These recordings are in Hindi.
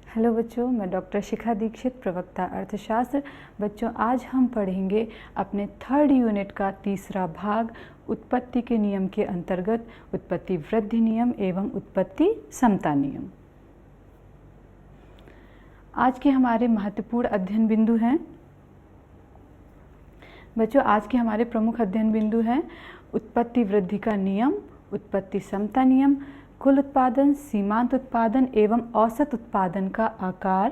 हेलो बच्चों, मैं डॉक्टर शिखा दीक्षित, प्रवक्ता अर्थशास्त्र। बच्चों, आज हम पढ़ेंगे अपने थर्ड यूनिट का तीसरा भाग उत्पत्ति के नियम के अंतर्गत उत्पत्ति वृद्धि नियम एवं उत्पत्ति समता नियम। आज के हमारे महत्वपूर्ण अध्ययन बिंदु हैं बच्चों, आज के हमारे प्रमुख अध्ययन बिंदु हैं उत्पत्ति वृद्धि का नियम, उत्पत्ति समता नियम, कुल उत्पादन, सीमांत उत्पादन एवं औसत उत्पादन का आकार,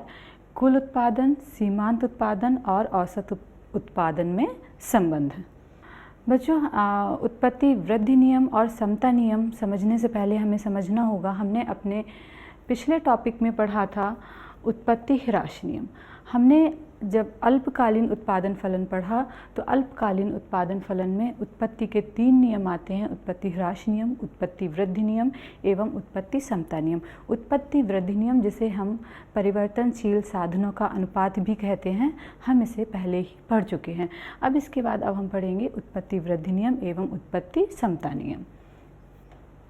कुल उत्पादन, सीमांत उत्पादन और औसत उत्पादन में संबंध। बच्चों, उत्पत्ति वृद्धि नियम और समता नियम समझने से पहले हमें समझना होगा, हमने अपने पिछले टॉपिक में पढ़ा था उत्पत्ति ह्रास नियम। हमने जब अल्पकालीन उत्पादन फलन पढ़ा तो अल्पकालीन उत्पादन फलन में उत्पत्ति के 3 नियम आते हैं, उत्पत्ति ह्रास नियम, उत्पत्ति वृद्धि नियम एवं उत्पत्ति समता नियम। उत्पत्ति वृद्धि नियम, जिसे हम परिवर्तनशील साधनों का अनुपात भी कहते हैं, हम इसे पहले ही पढ़ चुके हैं। अब इसके बाद हम पढ़ेंगे उत्पत्ति वृद्धि नियम एवं उत्पत्ति समता नियम।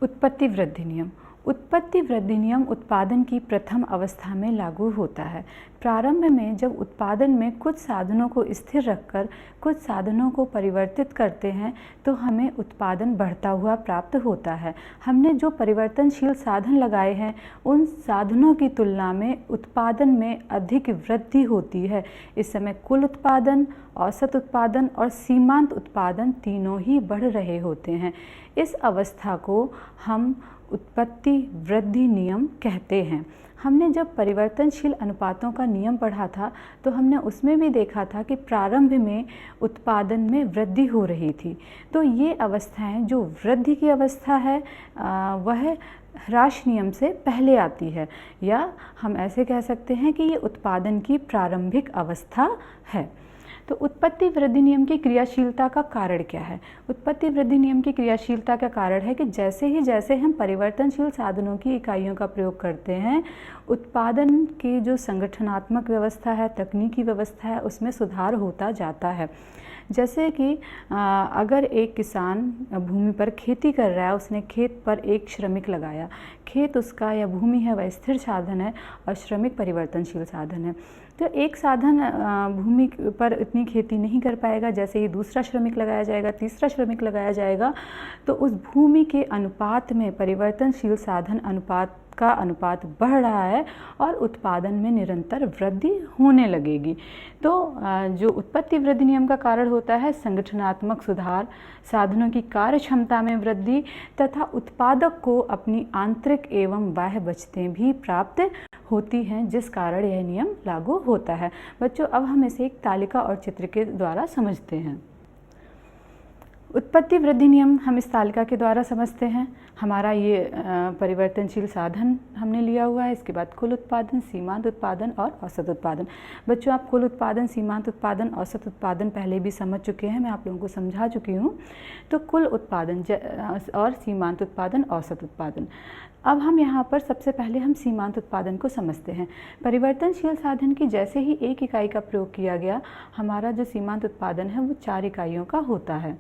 उत्पत्ति वृद्धि नियम। उत्पत्ति वृद्धि नियम उत्पादन की प्रथम अवस्था में लागू होता है। प्रारंभ में जब उत्पादन में कुछ साधनों को स्थिर रखकर कुछ साधनों को परिवर्तित करते हैं तो हमें उत्पादन बढ़ता हुआ प्राप्त होता है। हमने जो परिवर्तनशील साधन लगाए हैं उन साधनों की तुलना में उत्पादन में अधिक वृद्धि होती है। इस समय कुल उत्पादन, औसत उत्पादन और सीमांत उत्पादन तीनों ही बढ़ रहे होते हैं। इस अवस्था को हम उत्पत्ति वृद्धि नियम कहते हैं। हमने जब परिवर्तनशील अनुपातों का नियम पढ़ा था तो हमने उसमें भी देखा था कि प्रारंभ में उत्पादन में वृद्धि हो रही थी। तो ये अवस्थाएं, जो वृद्धि की अवस्था है वह ह्रास नियम से पहले आती है, या हम ऐसे कह सकते हैं कि ये उत्पादन की प्रारंभिक अवस्था है। तो उत्पत्ति वृद्धि नियम की क्रियाशीलता का कारण क्या है? उत्पत्ति वृद्धि नियम की क्रियाशीलता का कारण है कि जैसे हम परिवर्तनशील साधनों की इकाइयों का प्रयोग करते हैं, उत्पादन की जो संगठनात्मक व्यवस्था है, तकनीकी व्यवस्था है, उसमें सुधार होता जाता है। जैसे कि अगर एक किसान भूमि पर खेती कर रहा है, उसने खेत पर एक श्रमिक लगाया। खेत उसका या भूमि है वह स्थिर साधन है और श्रमिक परिवर्तनशील साधन है। तो एक साधन भूमि पर इतनी खेती नहीं कर पाएगा, जैसे ही दूसरा श्रमिक लगाया जाएगा, तीसरा श्रमिक लगाया जाएगा, तो उस भूमि के अनुपात में परिवर्तनशील साधन का अनुपात बढ़ रहा है और उत्पादन में निरंतर वृद्धि होने लगेगी। तो जो उत्पत्ति वृद्धि नियम का कारण होता है संगठनात्मक सुधार, साधनों की कार्य क्षमता में वृद्धि तथा उत्पादक को अपनी आंतरिक एवं बाह्य बचतें भी प्राप्त होती हैं, जिस कारण यह नियम लागू होता है। बच्चों, अब हम इसे एक तालिका और चित्र के द्वारा समझते हैं। उत्पत्ति वृद्धि नियम हम इस तालिका के द्वारा समझते हैं। हमारा ये परिवर्तनशील साधन हमने लिया हुआ है। इसके बाद कुल उत्पादन, सीमांत उत्पादन और औसत उत्पादन। बच्चों, आप कुल उत्पादन, सीमांत उत्पादन, औसत उत्पादन पहले भी समझ चुके हैं, मैं आप लोगों को समझा चुकी हूँ। तो कुल उत्पादन और सीमांत उत्पादन, औसत उत्पादन। अब हम यहाँ पर सबसे पहले हम सीमांत उत्पादन को समझते हैं। परिवर्तनशील साधन की जैसे ही एक इकाई का प्रयोग किया गया, हमारा जो सीमांत उत्पादन है वो 4 इकाइयों का होता है।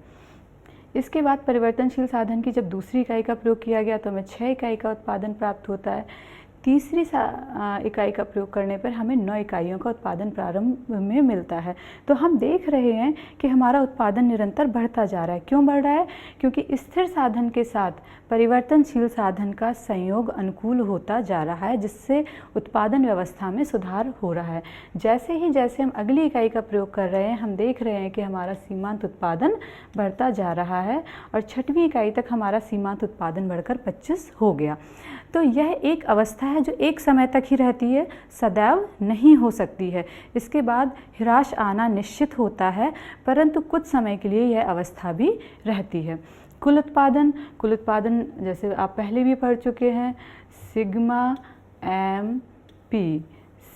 इसके बाद परिवर्तनशील साधन की जब दूसरी इकाई का प्रयोग किया गया तो हमें 6 इकाई का उत्पादन प्राप्त होता है। तीसरी इकाई का प्रयोग करने पर हमें 9 इकाइयों का उत्पादन प्रारंभ में मिलता है। तो हम देख रहे हैं कि हमारा उत्पादन निरंतर बढ़ता जा रहा है। क्यों बढ़ रहा है? क्योंकि स्थिर साधन के साथ परिवर्तनशील साधन का संयोग अनुकूल होता जा रहा है, जिससे उत्पादन व्यवस्था में सुधार हो रहा है। जैसे हम अगली इकाई का प्रयोग कर रहे हैं, हम देख रहे हैं कि हमारा सीमांत उत्पादन बढ़ता जा रहा है और 6वीं इकाई तक हमारा सीमांत उत्पादन बढ़कर 25 हो गया। तो यह एक अवस्था है जो एक समय तक ही रहती है, सदैव नहीं हो सकती है। इसके बाद ह्रास आना निश्चित होता है, परंतु कुछ समय के लिए यह अवस्था भी रहती है। कुल उत्पादन जैसे आप पहले भी पढ़ चुके हैं, सिग्मा एम पी,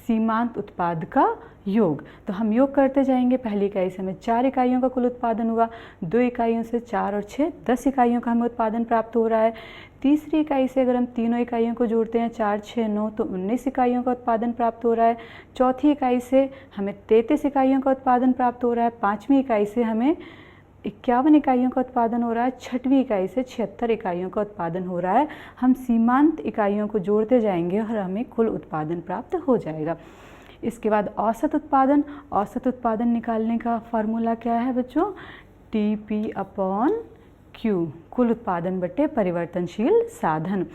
सीमांत उत्पाद का योग। तो हम योग करते जाएंगे। पहली इकाई से हमें 4 इकाइयों का कुल उत्पादन हुआ, 2 इकाइयों से 4 और 6 10 इकाइयों का हमें उत्पादन प्राप्त हो रहा है। तीसरी इकाई से अगर हम तीनों इकाइयों को जोड़ते हैं, 4 6 9, तो 19 इकाइयों का उत्पादन प्राप्त हो रहा है। चौथी इकाई से हमें 33 इकाइयों का उत्पादन प्राप्त हो रहा है। 5वीं इकाई से हमें 51 इकाइयों का उत्पादन हो रहा है, 6वीं इकाई से 76 इकाइयों का उत्पादन हो रहा है। हम सीमांत इकाइयों को जोड़ते जाएंगे और हमें कुल उत्पादन प्राप्त हो जाएगा। इसके बाद औसत उत्पादन। औसत उत्पादन निकालने का फॉर्मूला क्या है बच्चों? TP/Q, कुल उत्पादन बटे परिवर्तनशील साधन।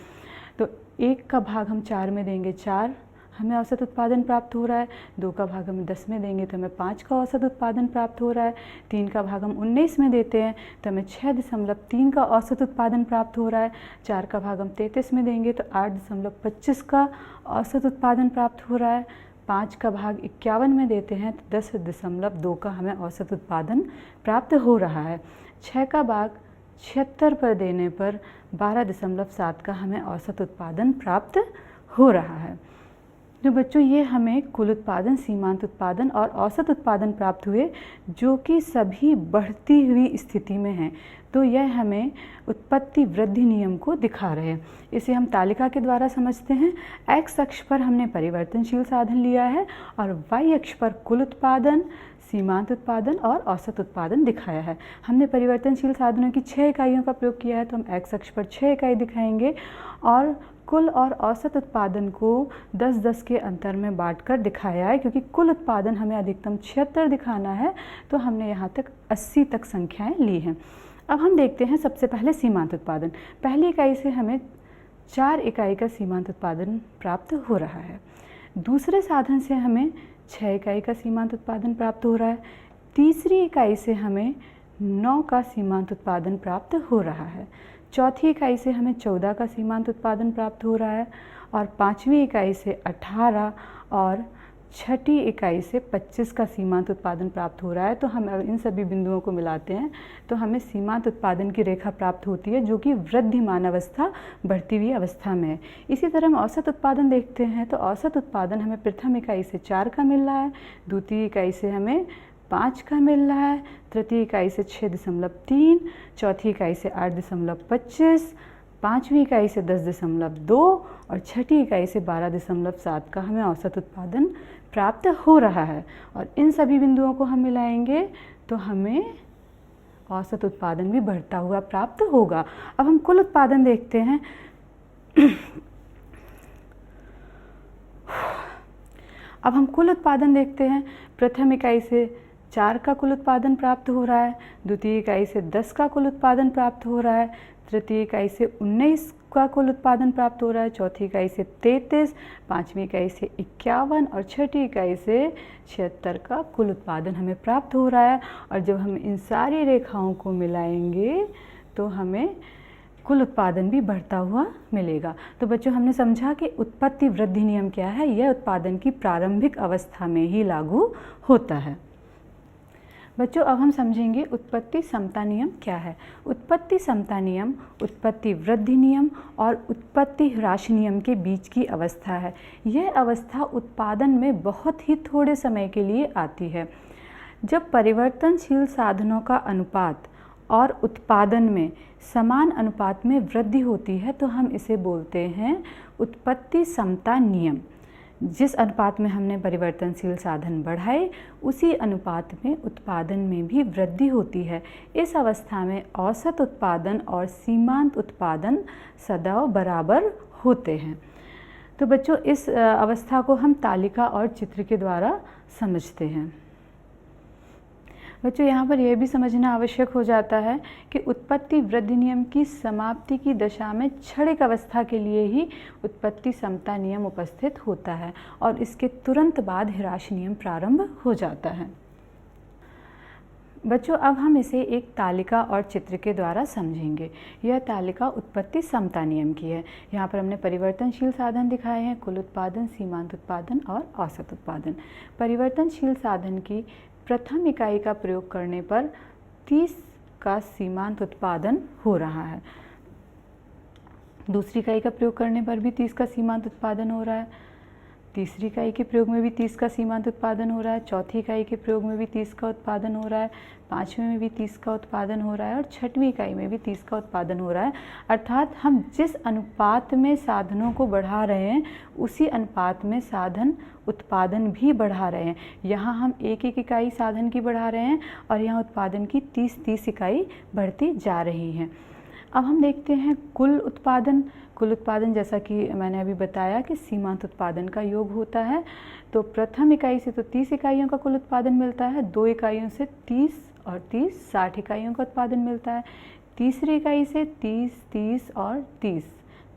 तो 1 का भाग हम 4 में देंगे 4, हमें औसत उत्पादन प्राप्त हो रहा है। 2 का भाग हम 10 में देंगे तो हमें 5 का औसत उत्पादन प्राप्त हो रहा है। 3 का भाग हम 19 में देते हैं तो हमें 6.3 का औसत उत्पादन प्राप्त हो रहा है। 4 का भाग हम 33 में देंगे तो 8.25 का औसत उत्पादन प्राप्त हो रहा है। 5 का भाग 51 में देते हैं तो 10.2 का हमें औसत उत्पादन प्राप्त हो रहा है। 6 का भाग 76 पर देने पर 12.7 का हमें औसत उत्पादन प्राप्त हो रहा है। तो बच्चों ये हमें कुल उत्पादन, सीमांत उत्पादन और औसत उत्पादन प्राप्त हुए, जो कि सभी बढ़ती हुई स्थिति में हैं। तो यह हमें उत्पत्ति वृद्धि नियम को दिखा रहे हैं। इसे हम तालिका के द्वारा समझते हैं। एक्स अक्ष पर हमने परिवर्तनशील साधन लिया है और वाई अक्ष पर कुल उत्पादन, सीमांत उत्पादन और औसत उत्पादन दिखाया है। हमने परिवर्तनशील साधनों की 6 इकाइयों का प्रयोग किया है तो हम एक्स अक्ष पर 6 इकाई दिखाएंगे और कुल और औसत उत्पादन को 10-10 के अंतर में बांटकर दिखाया है, क्योंकि कुल उत्पादन हमें अधिकतम 76 दिखाना है तो हमने यहाँ तक 80 तक संख्याएं ली हैं। अब हम देखते हैं सबसे पहले सीमांत उत्पादन। पहली इकाई से हमें 4 इकाई का सीमांत उत्पादन प्राप्त हो रहा है। दूसरे साधन से हमें 6 इकाई का सीमांत उत्पादन प्राप्त हो रहा है। तीसरी इकाई से हमें 9 का सीमांत उत्पादन प्राप्त हो रहा है। चौथी इकाई से हमें 14 का सीमांत उत्पादन प्राप्त हो रहा है और 5वीं इकाई से 18 और 6ठी इकाई से 25 का सीमांत उत्पादन प्राप्त हो रहा है। तो हम इन सभी बिंदुओं को मिलाते हैं तो हमें सीमांत उत्पादन की रेखा प्राप्त होती है, जो कि वृद्धिमान अवस्था, बढ़ती हुई अवस्था में है। इसी तरह हम औसत उत्पादन देखते हैं तो औसत उत्पादन हमें प्रथम इकाई से 4 का मिल रहा है, द्वितीय इकाई से हमें 5 का मिल रहा है, तृतीय इकाई से 6.3, चौथी इकाई से 8.25, 5वीं इकाई से 10.2 और 6ठी इकाई से 12.7 का हमें औसत उत्पादन प्राप्त हो रहा है। और इन सभी बिंदुओं को हम मिलाएंगे तो हमें औसत उत्पादन भी बढ़ता हुआ प्राप्त होगा। अब हम कुल उत्पादन देखते हैं। अब हम कुल उत्पादन देखते हैं। प्रथम इकाई से 4 का कुल उत्पादन प्राप्त हो रहा है, द्वितीय इकाई से 10 का कुल उत्पादन प्राप्त हो रहा है, तृतीय इकाई से 19 का कुल उत्पादन प्राप्त हो रहा है, चौथी इकाई से 33, 5वीं इकाई से 51 और 6ठी इकाई से 76 का कुल उत्पादन हमें प्राप्त हो रहा है। और जब हम इन सारी रेखाओं को मिलाएंगे तो हमें कुल उत्पादन भी बढ़ता हुआ मिलेगा। तो बच्चों हमने समझा कि उत्पत्ति वृद्धि नियम क्या है। यह उत्पादन की प्रारंभिक अवस्था में ही लागू होता है। बच्चों अब हम समझेंगे उत्पत्ति समता नियम क्या है। उत्पत्ति समता नियम उत्पत्ति वृद्धि नियम और उत्पत्ति ह्रास नियम के बीच की अवस्था है। यह अवस्था उत्पादन में बहुत ही थोड़े समय के लिए आती है। जब परिवर्तनशील साधनों का अनुपात और उत्पादन में समान अनुपात में वृद्धि होती है तो हम इसे बोलते हैं उत्पत्ति समता नियम। जिस अनुपात में हमने परिवर्तनशील साधन बढ़ाए उसी अनुपात में उत्पादन में भी वृद्धि होती है। इस अवस्था में औसत उत्पादन और सीमांत उत्पादन सदैव बराबर होते हैं। तो बच्चों इस अवस्था को हम तालिका और चित्र के द्वारा समझते हैं। बच्चों यहाँ पर यह भी समझना आवश्यक हो जाता है कि उत्पत्ति वृद्धि नियम की समाप्ति की दशा में क्षणिक अवस्था के लिए ही उत्पत्ति समता नियम उपस्थित होता है और इसके तुरंत बाद ह्रास नियम प्रारंभ हो जाता है। बच्चों अब हम इसे एक तालिका और चित्र के द्वारा समझेंगे। यह तालिका उत्पत्ति समता नियम की है। यहाँ पर हमने परिवर्तनशील साधन दिखाए हैं, कुल उत्पादन, सीमांत उत्पादन और औसत उत्पादन। परिवर्तनशील साधन की प्रथम इकाई का प्रयोग करने पर 30 का सीमांत उत्पादन हो रहा है। दूसरी इकाई का प्रयोग करने पर भी 30 का सीमांत उत्पादन हो रहा है। तीसरी इकाई के प्रयोग में भी 30 का सीमांत उत्पादन हो रहा है, चौथी इकाई के प्रयोग में भी 30 का उत्पादन हो रहा है, पाँचवें में भी 30 का उत्पादन हो रहा है और छठवीं इकाई में भी 30 का उत्पादन हो रहा है। अर्थात हम जिस अनुपात में साधनों को बढ़ा रहे हैं उसी अनुपात में साधन उत्पादन भी बढ़ा रहे हैं। यहाँ हम एक एक इकाई साधन की बढ़ा रहे हैं और यहाँ उत्पादन की 30-30 इकाई बढ़ती जा रही हैं। अब हम देखते हैं कुल उत्पादन। कुल उत्पादन जैसा कि मैंने अभी बताया कि सीमांत उत्पादन का योग होता है। तो प्रथम इकाई से तो 30 इकाइयों का कुल उत्पादन मिलता है, 2 इकाइयों से 30 और 30 60 इकाइयों का उत्पादन मिलता है। तीसरी इकाई से 30 30 और 30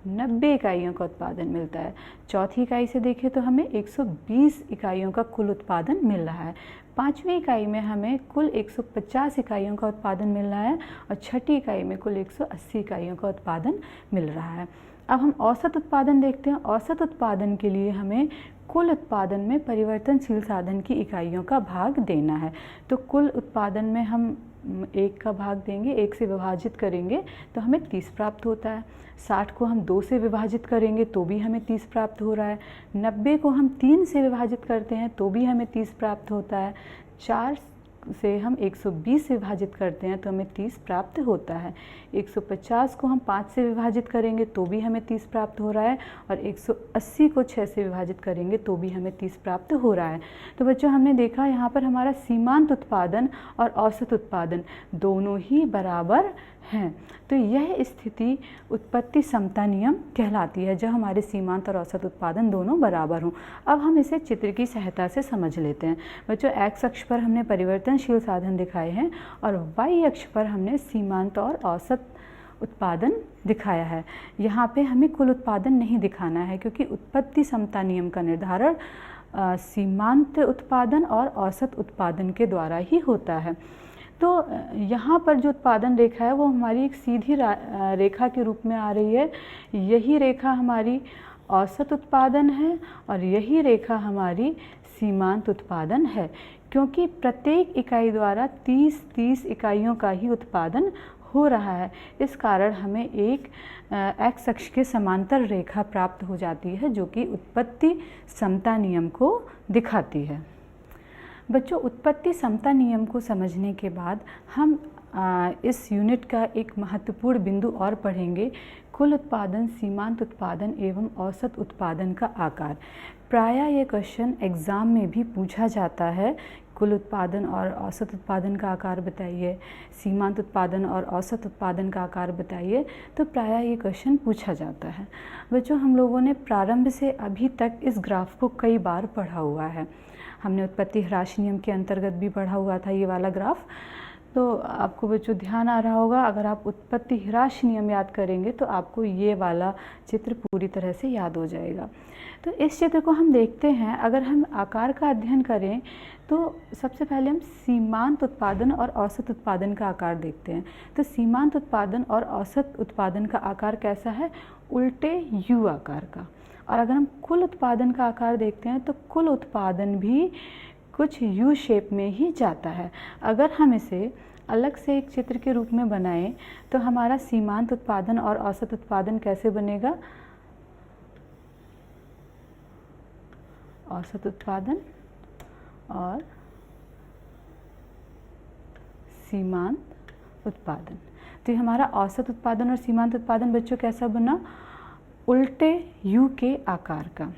90 इकाइयों का उत्पादन मिलता है। चौथी इकाई से देखें तो हमें 120 इकाइयों का कुल उत्पादन मिल रहा है। पाँचवीं इकाई में हमें कुल 150 इकाइयों का उत्पादन मिल रहा है और छठी इकाई में कुल 180 इकाइयों का उत्पादन मिल रहा है। अब हम औसत उत्पादन देखते हैं। औसत उत्पादन के लिए हमें कुल उत्पादन में परिवर्तनशील साधन की इकाइयों का भाग देना है। तो कुल उत्पादन में हम 1 का भाग देंगे, 1 से विभाजित करेंगे तो हमें 30 प्राप्त होता है। 60 को हम 2 से विभाजित करेंगे तो भी हमें 30 प्राप्त हो रहा है। 90 को हम 3 से विभाजित करते हैं तो भी हमें 30 प्राप्त होता है। 4 से हम 120 से विभाजित करते हैं तो हमें 30 प्राप्त होता है। 150 को हम 5 से विभाजित करेंगे तो भी हमें 30 प्राप्त हो रहा है और 180 को 6 से विभाजित करेंगे तो भी हमें 30 प्राप्त हो रहा है। तो बच्चों हमने देखा यहाँ पर हमारा सीमांत उत्पादन और औसत उत्पादन दोनों ही बराबर हैं। तो यह स्थिति उत्पत्ति समता नियम कहलाती है जब हमारे सीमांत और औसत उत्पादन दोनों बराबर हों। अब हम इसे चित्र की सहायता से समझ लेते हैं। बच्चों एक्स अक्ष पर हमने परिवर्तनशील साधन दिखाए हैं और वाई अक्ष पर हमने सीमांत और औसत उत्पादन दिखाया है। यहाँ पे हमें कुल उत्पादन नहीं दिखाना है क्योंकि उत्पत्ति समता नियम का निर्धारण सीमांत उत्पादन और औसत उत्पादन के द्वारा ही होता है। तो यहाँ पर जो उत्पादन रेखा है वो हमारी एक सीधी रेखा के रूप में आ रही है। यही रेखा हमारी औसत उत्पादन है और यही रेखा हमारी सीमांत उत्पादन है क्योंकि प्रत्येक इकाई द्वारा 30-30 इकाइयों का ही उत्पादन हो रहा है। इस कारण हमें एक एक्स अक्ष के समांतर रेखा प्राप्त हो जाती है जो कि उत्पत्ति समता नियम को दिखाती है। बच्चों उत्पत्ति समता नियम को समझने के बाद हम इस यूनिट का एक महत्वपूर्ण बिंदु और पढ़ेंगे, कुल उत्पादन, सीमांत उत्पादन एवं औसत उत्पादन का आकार। प्रायः ये क्वेश्चन एग्ज़ाम में भी पूछा जाता है, कुल उत्पादन और औसत उत्पादन का आकार बताइए, सीमांत उत्पादन और औसत उत्पादन का आकार बताइए। तो प्रायः ये क्वेश्चन पूछा जाता है। बच्चों हम लोगों ने प्रारंभ से अभी तक इस ग्राफ को कई बार पढ़ा हुआ है। हमने उत्पत्ति ह्रास नियम के अंतर्गत भी पढ़ा हुआ था ये वाला ग्राफ। तो आपको बच्चों ध्यान आ रहा होगा, अगर आप उत्पत्ति ह्रास नियम याद करेंगे तो आपको ये वाला चित्र पूरी तरह से याद हो जाएगा। तो इस चित्र को हम देखते हैं। अगर हम आकार का अध्ययन करें तो सबसे पहले हम सीमांत उत्पादन और औसत उत्पादन का आकार देखते हैं। तो सीमांत उत्पादन और औसत उत्पादन का आकार कैसा है? उल्टे यू आकार का। और अगर हम कुल उत्पादन का आकार देखते हैं तो कुल उत्पादन भी कुछ यू शेप में ही जाता है। अगर हम इसे अलग से एक चित्र के रूप में बनाएं तो हमारा सीमांत उत्पादन और औसत उत्पादन कैसे बनेगा? औसत उत्पादन और सीमांत उत्पादन। तो ये हमारा औसत उत्पादन और सीमांत उत्पादन बच्चों कैसा बना? उल्टे यू के आकार का।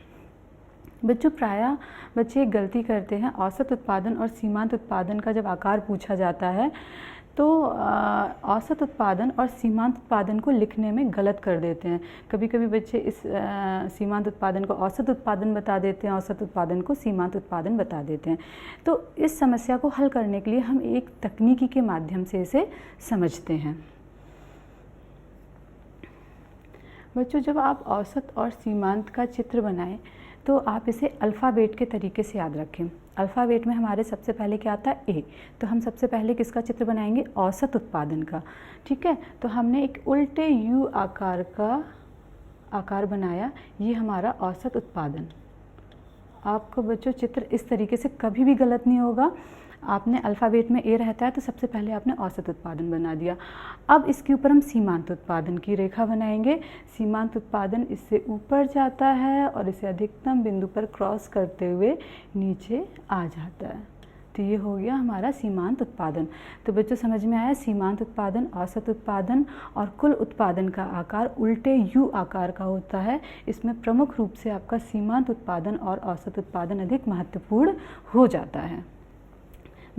बच्चों प्रायः बच्चे एक गलती करते हैं, औसत उत्पादन और सीमांत उत्पादन का जब आकार पूछा जाता है तो औसत उत्पादन और सीमांत उत्पादन को लिखने में गलत कर देते हैं। कभी कभी बच्चे इस सीमांत उत्पादन को औसत उत्पादन बता देते हैं, औसत उत्पादन को सीमांत उत्पादन बता देते हैं। तो इस समस्या को हल करने के लिए हम एक तकनीकी के माध्यम से इसे समझते हैं। बच्चों जब आप औसत और सीमांत का चित्र बनाएं तो आप इसे अल्फ़ाबेट के तरीके से याद रखें। अल्फ़ाबेट में हमारे सबसे पहले क्या आता है? ए। तो हम सबसे पहले किसका चित्र बनाएंगे? औसत उत्पादन का। ठीक है, तो हमने एक उल्टे यू आकार का आकार बनाया, ये हमारा औसत उत्पादन। आपको बच्चों चित्र इस तरीके से कभी भी गलत नहीं होगा। आपने अल्फ़ाबेट में ए रहता है तो सबसे पहले आपने औसत उत्पादन बना दिया। अब इसके ऊपर हम सीमांत उत्पादन की रेखा बनाएंगे। सीमांत उत्पादन इससे ऊपर जाता है और इसे अधिकतम बिंदु पर क्रॉस करते हुए नीचे आ जाता है। तो ये हो गया हमारा सीमांत उत्पादन। तो बच्चों समझ में आया, सीमांत उत्पादन, औसत उत्पादन और कुल उत्पादन का आकार उल्टे यू आकार का होता है। इसमें प्रमुख रूप से आपका सीमांत उत्पादन और औसत उत्पादन अधिक महत्वपूर्ण हो जाता है।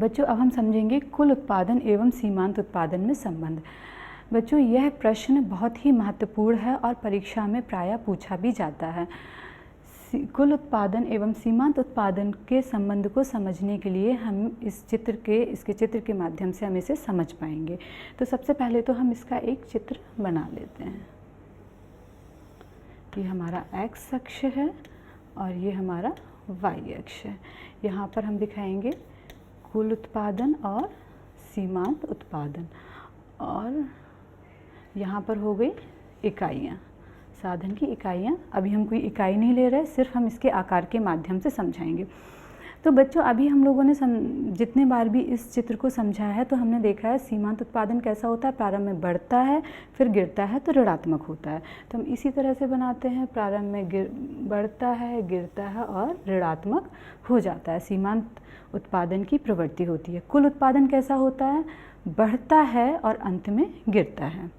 बच्चों अब हम समझेंगे कुल उत्पादन एवं सीमांत उत्पादन में संबंध। बच्चों यह प्रश्न बहुत ही महत्वपूर्ण है और परीक्षा में प्रायः पूछा भी जाता है। कुल उत्पादन एवं सीमांत उत्पादन के संबंध को समझने के लिए हम इसके चित्र के माध्यम से हम इसे समझ पाएंगे। तो सबसे पहले तो हम इसका एक चित्र बना लेते हैं। ये हमारा x अक्ष है और ये हमारा y अक्ष है। यहाँ पर हम दिखाएंगे कुल उत्पादन और सीमांत उत्पादन, और यहाँ पर हो गई इकाइयाँ, साधन की इकाइयाँ। अभी हम कोई इकाई नहीं ले रहे, सिर्फ हम इसके आकार के माध्यम से समझाएंगे। तो बच्चों अभी हम लोगों ने जितने बार भी इस चित्र को समझा है तो हमने देखा है सीमांत उत्पादन कैसा होता है, प्रारंभ में बढ़ता है फिर गिरता है तो ऋणात्मक होता है। तो हम इसी तरह से बनाते हैं, प्रारंभ में बढ़ता है, गिरता है और ऋणात्मक हो जाता है। सीमांत उत्पादन की प्रवृत्ति होती है। कुल उत्पादन कैसा होता है, बढ़ता है और अंत में गिरता है।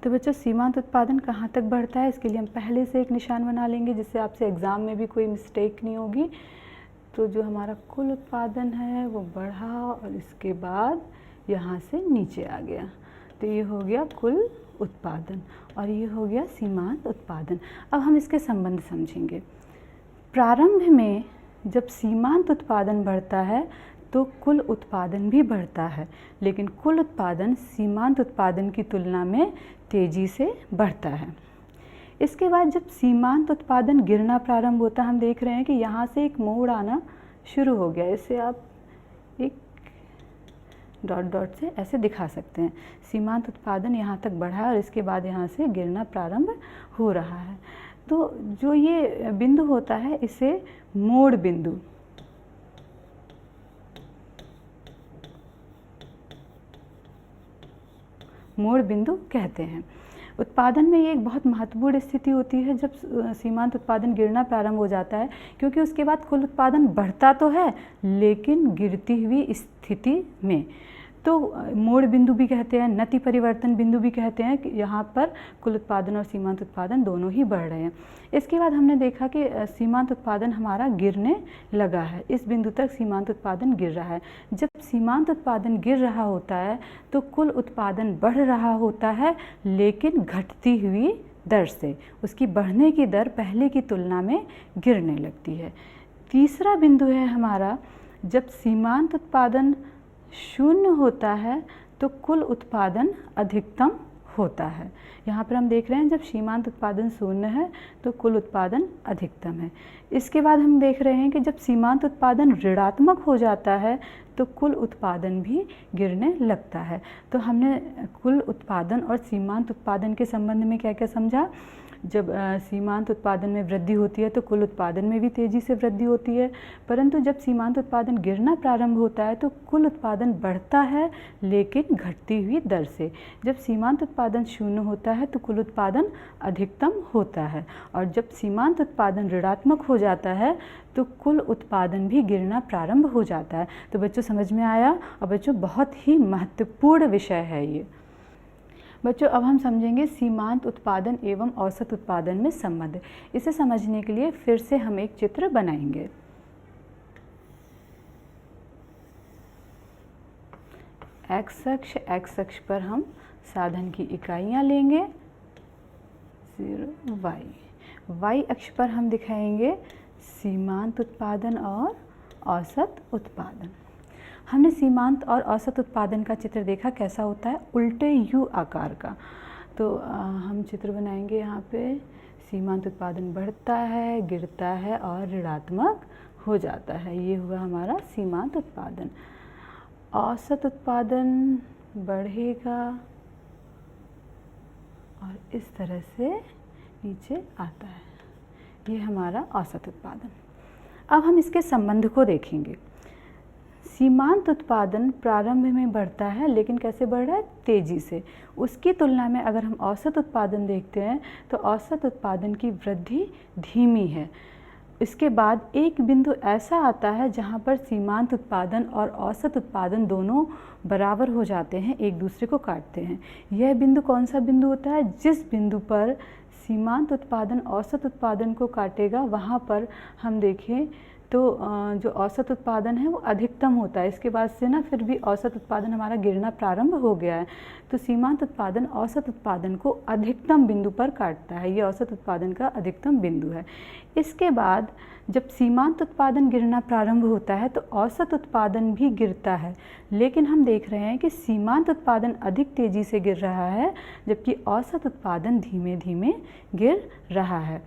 तो बच्चों सीमांत उत्पादन कहाँ तक बढ़ता है, इसके लिए हम पहले से एक निशान बना लेंगे जिससे आपसे एग्ज़ाम में भी कोई मिस्टेक नहीं होगी। तो जो हमारा कुल उत्पादन है वो बढ़ा और इसके बाद यहाँ से नीचे आ गया। तो ये हो गया कुल उत्पादन और ये हो गया सीमांत उत्पादन। अब हम इसके संबंध समझेंगे। प्रारंभ में जब सीमांत उत्पादन बढ़ता है तो कुल उत्पादन भी बढ़ता है, लेकिन कुल उत्पादन सीमांत उत्पादन की तुलना में तेज़ी से बढ़ता है। इसके बाद जब सीमांत उत्पादन गिरना प्रारंभ होता है, हम देख रहे हैं कि यहाँ से एक मोड़ आना शुरू हो गया। इसे आप एक डॉट डॉट से ऐसे दिखा सकते हैं। सीमांत उत्पादन यहाँ तक बढ़ा और इसके बाद यहाँ से गिरना प्रारंभ हो रहा है। तो जो ये बिंदु होता है इसे मोड़ बिंदु कहते हैं। उत्पादन में ये एक बहुत महत्वपूर्ण स्थिति होती है जब सीमांत उत्पादन गिरना प्रारंभ हो जाता है, क्योंकि उसके बाद कुल उत्पादन बढ़ता तो है लेकिन गिरती हुई स्थिति में। तो मोड़ बिंदु भी कहते हैं, नति परिवर्तन बिंदु भी कहते हैं कि यहाँ पर कुल उत्पादन और सीमांत उत्पादन दोनों ही बढ़ रहे हैं। इसके बाद हमने देखा कि सीमांत उत्पादन हमारा गिरने लगा है। इस बिंदु तक सीमांत उत्पादन गिर रहा है। जब सीमांत उत्पादन गिर रहा होता है तो कुल उत्पादन बढ़ रहा होता है, लेकिन घटती हुई दर से। उसकी बढ़ने की दर पहले की तुलना में गिरने लगती है। तीसरा बिंदु है हमारा, जब सीमांत उत्पादन शून्य होता है तो कुल उत्पादन अधिकतम होता है। यहाँ पर हम देख रहे हैं जब सीमांत उत्पादन शून्य है तो कुल उत्पादन अधिकतम है। इसके बाद हम देख रहे हैं कि जब सीमांत उत्पादन ऋणात्मक हो जाता है तो कुल उत्पादन भी गिरने लगता है। तो हमने कुल उत्पादन और सीमांत उत्पादन के संबंध में क्या क्या समझा। जब सीमांत उत्पादन में वृद्धि होती है तो कुल उत्पादन में भी तेज़ी से वृद्धि होती है, परंतु जब सीमांत उत्पादन गिरना प्रारंभ होता है तो कुल उत्पादन बढ़ता है लेकिन घटती हुई दर से। जब सीमांत उत्पादन शून्य होता है तो कुल उत्पादन अधिकतम होता है, और जब सीमांत उत्पादन ऋणात्मक हो जाता है तो कुल उत्पादन भी गिरना प्रारंभ हो जाता है। तो बच्चों समझ में आया। और बच्चों बहुत ही महत्वपूर्ण विषय है ये। बच्चों अब हम समझेंगे सीमांत उत्पादन एवं औसत उत्पादन में संबंध। इसे समझने के लिए फिर से हम एक चित्र बनाएंगे। एक्स अक्ष पर हम साधन की इकाइयाँ लेंगे 0 y अक्ष पर हम दिखाएंगे सीमांत उत्पादन और औसत उत्पादन। हमने सीमांत और औसत उत्पादन का चित्र देखा कैसा होता है, उल्टे यू आकार का। तो हम चित्र बनाएंगे। यहाँ पे सीमांत उत्पादन बढ़ता है, गिरता है और ऋणात्मक हो जाता है। ये हुआ हमारा सीमांत उत्पादन। औसत उत्पादन बढ़ेगा और इस तरह से नीचे आता है। ये हमारा औसत उत्पादन। अब हम इसके संबंध को देखेंगे। सीमांत उत्पादन प्रारंभ में बढ़ता है, लेकिन कैसे बढ़ रहा है? तेज़ी से। उसकी तुलना में अगर हम औसत उत्पादन देखते हैं तो औसत उत्पादन की वृद्धि धीमी है। इसके बाद एक बिंदु ऐसा आता है जहाँ पर सीमांत उत्पादन और औसत उत्पादन दोनों बराबर हो जाते हैं, एक दूसरे को काटते हैं। यह बिंदु कौन सा बिंदु होता है? जिस बिंदु पर सीमांत उत्पादन औसत उत्पादन को काटेगा, वहाँ पर हम देखें तो जो औसत उत्पादन है वो अधिकतम होता है। इसके बाद से ना फिर भी औसत उत्पादन हमारा गिरना प्रारंभ हो गया है। तो सीमांत उत्पादन औसत उत्पादन को अधिकतम बिंदु पर काटता है। ये औसत उत्पादन का अधिकतम बिंदु है। इसके बाद जब सीमांत उत्पादन गिरना प्रारंभ होता है तो औसत उत्पादन भी गिरता है, लेकिन हम देख रहे हैं कि सीमांत उत्पादन अधिक तेज़ी से गिर रहा है, जबकि औसत उत्पादन धीमे धीमे गिर रहा है।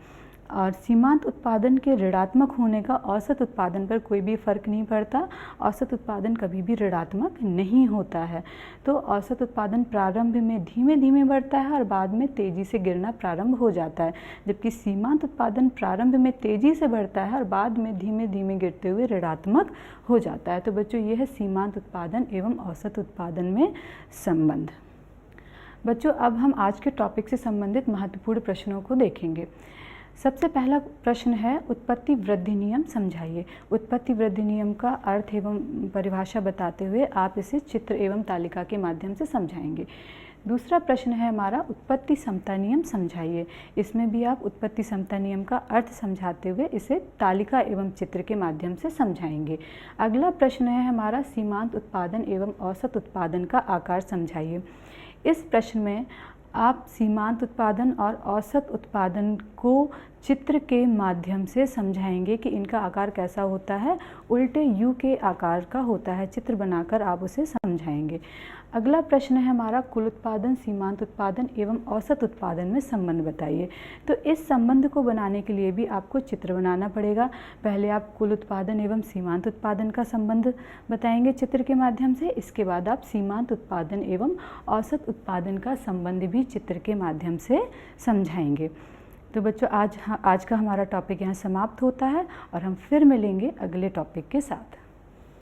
और सीमांत उत्पादन के ऋणात्मक होने का औसत उत्पादन पर कोई भी फर्क नहीं पड़ता। औसत उत्पादन कभी भी ऋणात्मक नहीं होता है। तो औसत उत्पादन प्रारंभ में धीमे धीमे बढ़ता है और बाद में तेज़ी से गिरना प्रारंभ हो जाता है, जबकि सीमांत उत्पादन प्रारंभ में तेज़ी से बढ़ता है और बाद में धीमे धीमे गिरते हुए ऋणात्मक हो जाता है। तो बच्चों, यह है सीमांत उत्पादन एवं औसत उत्पादन में संबंध। बच्चों, अब हम आज के टॉपिक से संबंधित महत्वपूर्ण प्रश्नों को देखेंगे। सबसे पहला प्रश्न है, उत्पत्ति वृद्धि नियम समझाइए। उत्पत्ति वृद्धि नियम का अर्थ एवं परिभाषा बताते हुए आप इसे चित्र एवं तालिका के माध्यम से समझाएंगे। दूसरा प्रश्न है हमारा, उत्पत्ति समता नियम समझाइए। इसमें भी आप उत्पत्ति समता नियम का अर्थ समझाते हुए इसे तालिका एवं चित्र के माध्यम से समझाएंगे। अगला प्रश्न है हमारा, सीमांत उत्पादन एवं औसत उत्पादन का आकार समझाइए। इस प्रश्न में आप सीमांत उत्पादन और औसत उत्पादन को चित्र के माध्यम से समझाएंगे कि इनका आकार कैसा होता है। उल्टे यू के आकार का होता है। चित्र बनाकर आप उसे समझाएंगे। अगला प्रश्न है हमारा, कुल उत्पादन, सीमांत उत्पादन एवं औसत उत्पादन में संबंध बताइए। तो इस संबंध को बनाने के लिए भी आपको चित्र बनाना पड़ेगा। पहले आप कुल उत्पादन एवं सीमांत उत्पादन का संबंध बताएंगे चित्र के माध्यम से। इसके बाद आप सीमांत उत्पादन एवं औसत उत्पादन का संबंध भी चित्र के माध्यम से समझाएंगे। तो बच्चों, आज का हमारा टॉपिक यहाँ समाप्त होता है और हम फिर मिलेंगे अगले टॉपिक के साथ।